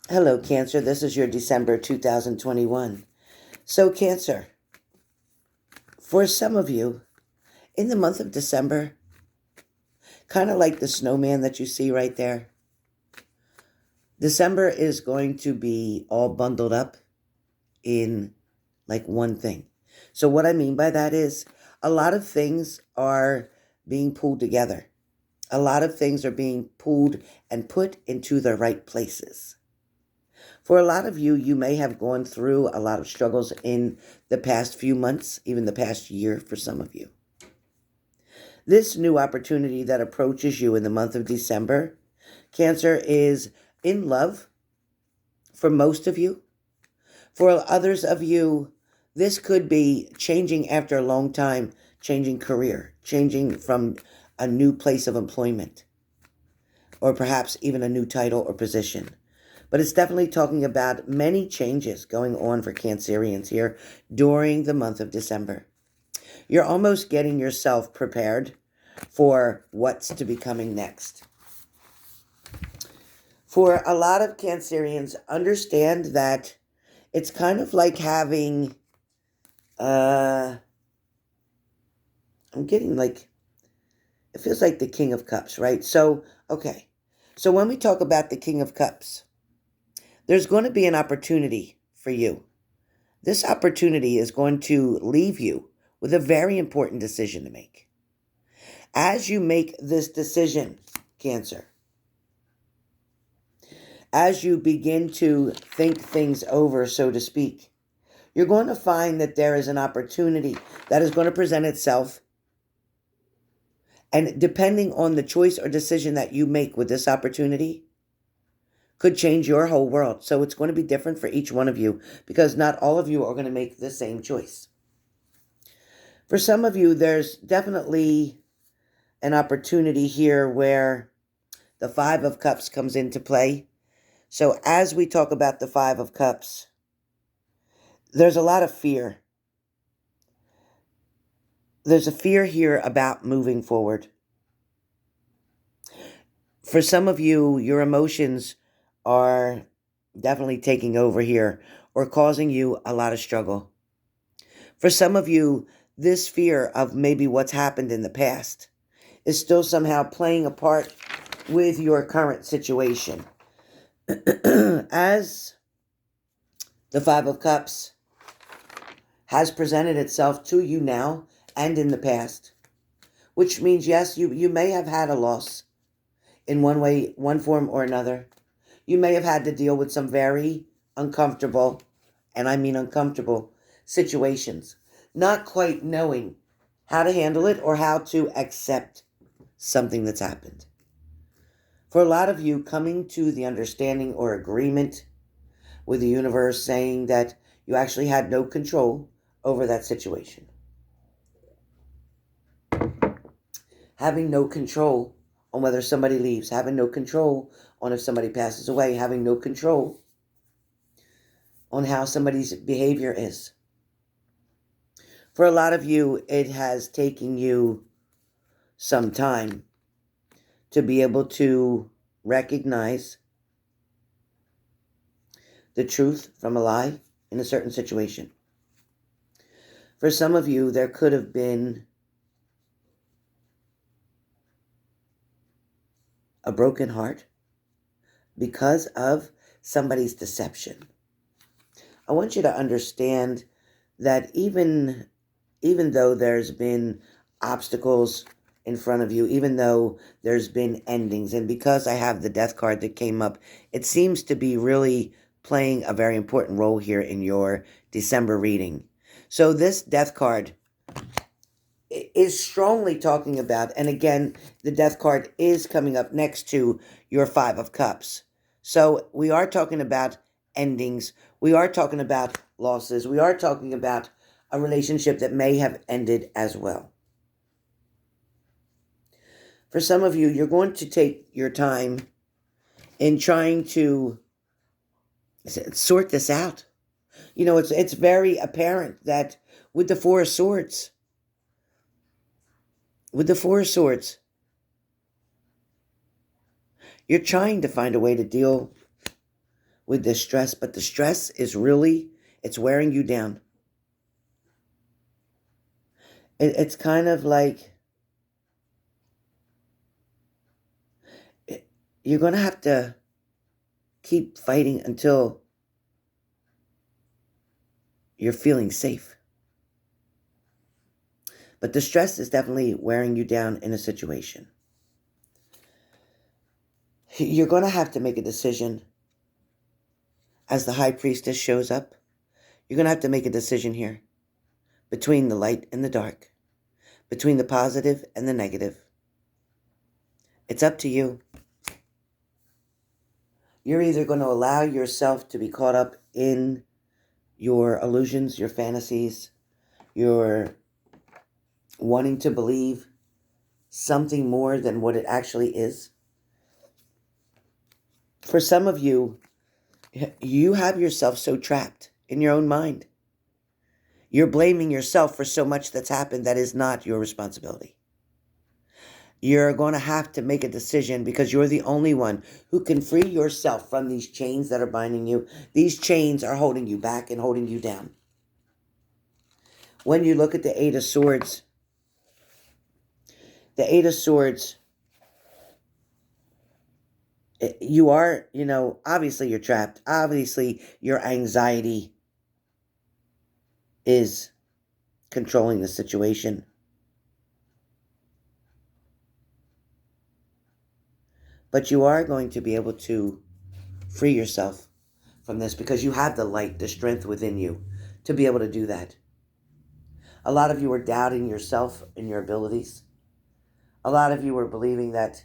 Hello, Cancer. This is your December 2021. So, Cancer, for some of you, in the month of December, kind of like the snowman that you see right there, December is going to be all bundled up in like one thing. So, what I mean by that is a lot of things are being pulled together. A lot of things are being pulled and put into the right places. For a lot of you, you may have gone through a lot of struggles in the past few months, even the past year for some of you. This new opportunity that approaches you in the month of December, Cancer, is in love for most of you. For others of you, this could be changing after a long time, changing career, changing from a new place of employment, or perhaps even a new title or position. But it's definitely talking about many changes going on for Cancerians here during the month of December. You're almost getting yourself prepared for what's to be coming next. For a lot of Cancerians, understand that it's kind of like having, I'm getting like, it feels like the King of Cups, right? So, okay. So when we talk about the King of Cups, there's going to be an opportunity for you. This opportunity is going to leave you with a very important decision to make. As you make this decision, Cancer, as you begin to think things over, so to speak, you're going to find that there is an opportunity that is going to present itself. And depending on the choice or decision that you make with this opportunity, could change your whole world. So it's going to be different for each one of you because not all of you are going to make the same choice. For some of you, there's definitely an opportunity here where the Five of Cups comes into play. So as we talk about the Five of Cups, there's a lot of fear. There's a fear here about moving forward. For some of you, your emotions are definitely taking over here or causing you a lot of struggle. For some of you, this fear of maybe what's happened in the past is still somehow playing a part with your current situation. As the Five of Cups has presented itself to you now and in the past, which means, yes, you may have had a loss in one way, one form or another. You may have had to deal with some very uncomfortable, and I mean uncomfortable, situations, not quite knowing how to handle it or how to accept something that's happened. For a lot of you, coming to the understanding or agreement with the universe saying that you actually had no control over that situation. Having no control on whether somebody leaves, having no control on if somebody passes away, having no control on how somebody's behavior is. For a lot of you, it has taken you some time to be able to recognize the truth from a lie in a certain situation. For some of you, there could have been a broken heart because of somebody's deception. I want you to understand that even though there's been obstacles in front of you, even though there's been endings, and because I have the death card that came up, it seems to be really playing a very important role here in your December reading. So this death card is strongly talking about, and again, the death card is coming up next to your Five of Cups. So we are talking about endings. We are talking about losses. We are talking about a relationship that may have ended as well. For some of you, you're going to take your time in trying to sort this out. You know, it's very apparent that with the Four of Swords, you're trying to find a way to deal with this stress, but the stress is really, it's wearing you down. It's kind of like you're going to have to keep fighting until you're feeling safe. But the stress is definitely wearing you down in a situation. You're going to have to make a decision as the high priestess shows up. You're going to have to make a decision here between the light and the dark, between the positive and the negative. It's up to you. You're either going to allow yourself to be caught up in your illusions, your fantasies, your wanting to believe something more than what it actually is. For some of you, you have yourself so trapped in your own mind. You're blaming yourself for so much that's happened that is not your responsibility. You're going to have to make a decision because you're the only one who can free yourself from these chains that are binding you. These chains are holding you back and holding you down. When you look at the Eight of Swords, you are, obviously you're trapped. Obviously your anxiety is controlling the situation. But you are going to be able to free yourself from this because you have the light, the strength within you to be able to do that. A lot of you are doubting yourself and your abilities. A lot of you are believing that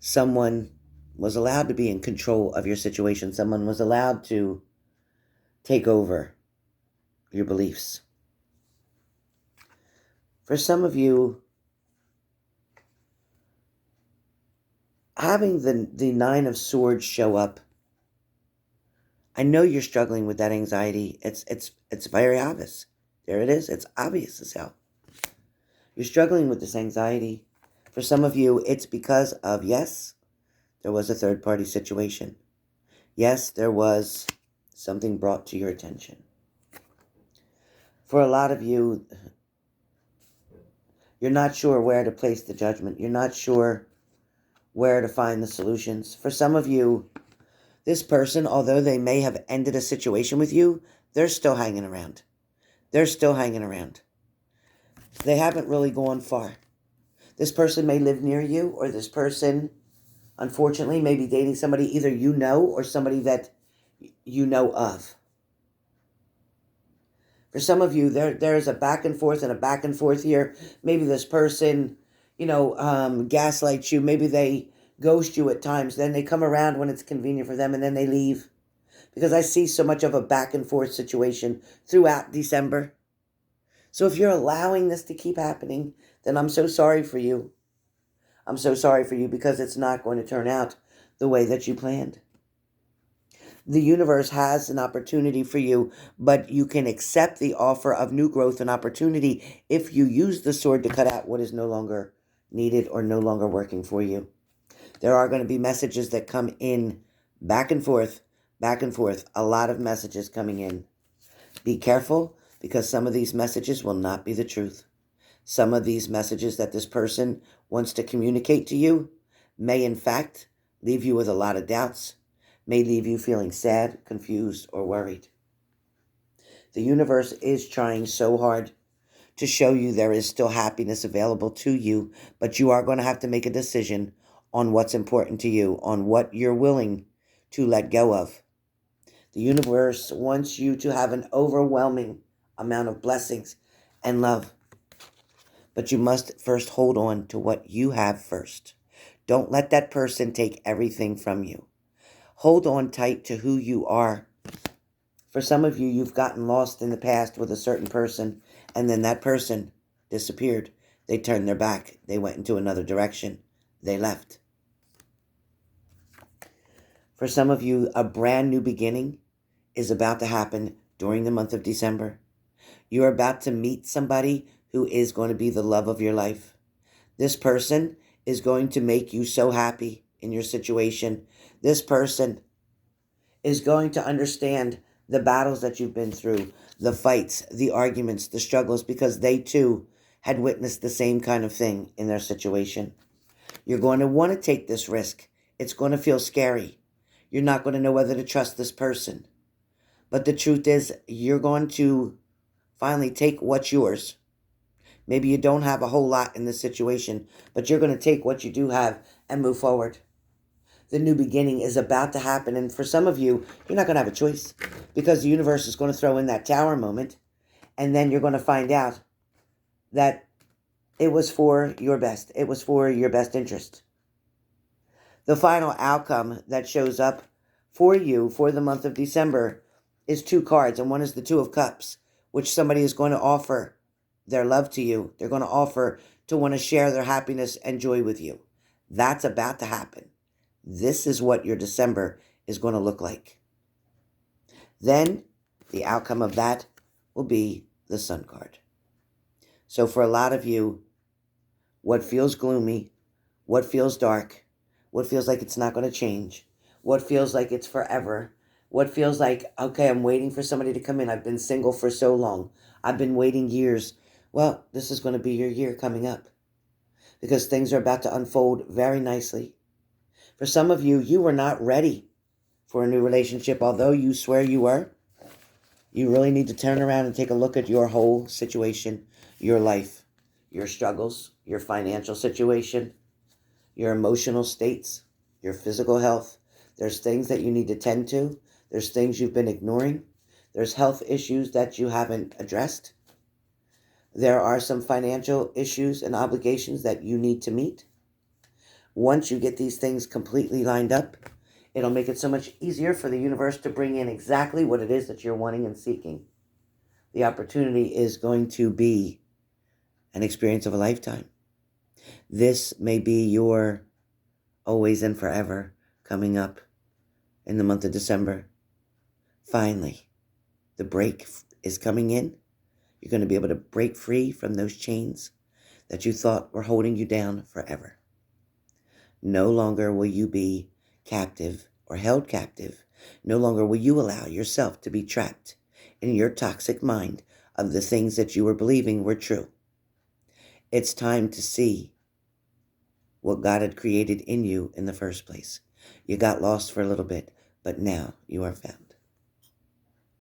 someone was allowed to be in control of your situation. Someone was allowed to take over your beliefs. For some of you, having the Nine of Swords show up, I know you're struggling with that anxiety. It's very obvious. There it is. It's obvious as hell. You're struggling with this anxiety. For some of you, it's because of, yes, there was a third-party situation. Yes, there was something brought to your attention. For a lot of you, you're not sure where to place the judgment. You're not sure where to find the solutions. For some of you, this person, although they may have ended a situation with you, they're still hanging around. They're still hanging around. They haven't really gone far. This person may live near you, or this person, unfortunately, may be dating somebody either you know or somebody that you know of. For some of you, there's a back and forth and a back and forth here. Maybe this person, gaslights you. Maybe they ghost you at times. Then they come around when it's convenient for them, and then they leave. Because I see so much of a back and forth situation throughout December. So if you're allowing this to keep happening, then I'm so sorry for you. I'm so sorry for you because it's not going to turn out the way that you planned. The universe has an opportunity for you, but you can accept the offer of new growth and opportunity if you use the sword to cut out what is no longer needed or no longer working for you. There are going to be messages that come in back and forth, a lot of messages coming in. Be careful because some of these messages will not be the truth. Some of these messages that this person wants to communicate to you may in fact leave you with a lot of doubts, may leave you feeling sad, confused, or worried. The universe is trying so hard to show you there is still happiness available to you, but you are going to have to make a decision on what's important to you, on what you're willing to let go of. The universe wants you to have an overwhelming amount of blessings and love, but you must first hold on to what you have first. Don't let that person take everything from you. Hold on tight to who you are. For some of you, you've gotten lost in the past with a certain person, and then that person disappeared. They turned their back. They went into another direction. They left. For some of you, a brand new beginning is about to happen during the month of December. You're about to meet somebody who is going to be the love of your life. This person is going to make you so happy in your situation. This person is going to understand the battles that you've been through, the fights, the arguments, the struggles, because they too had witnessed the same kind of thing in their situation. You're going to want to take this risk. It's going to feel scary. You're not going to know whether to trust this person. But the truth is, you're going to finally take what's yours. Maybe you don't have a whole lot in this situation, but you're going to take what you do have and move forward. The new beginning is about to happen. And for some of you, you're not going to have a choice because the universe is going to throw in that tower moment. And then you're going to find out that it was for your best. It was for your best interest. The final outcome that shows up for you for the month of December is 2 cards. And one is the 2 of Cups, which somebody is going to offer their love to you. They're going to offer to want to share their happiness and joy with you. That's about to happen. This is what your December is going to look like. Then the outcome of that will be the Sun card. So for a lot of you, what feels gloomy, what feels dark, what feels like it's not going to change, what feels like it's forever, what feels like, okay, I'm waiting for somebody to come in. I've been single for so long. I've been waiting years. Well, this is going to be your year coming up because things are about to unfold very nicely. For some of you, you were not ready for a new relationship, although you swear you were. You really need to turn around and take a look at your whole situation, your life, your struggles, your financial situation, your emotional states, your physical health. There's things that you need to tend to. There's things you've been ignoring. There's health issues that you haven't addressed. There are some financial issues and obligations that you need to meet. Once you get these things completely lined up, it'll make it so much easier for the universe to bring in exactly what it is that you're wanting and seeking. The opportunity is going to be an experience of a lifetime. This may be your always and forever coming up in the month of December. Finally, the break is coming in. You're going to be able to break free from those chains that you thought were holding you down forever. No longer will you be captive or held captive. No longer will you allow yourself to be trapped in your toxic mind of the things that you were believing were true. It's time to see what God had created in you in the first place. You got lost for a little bit, but now you are found.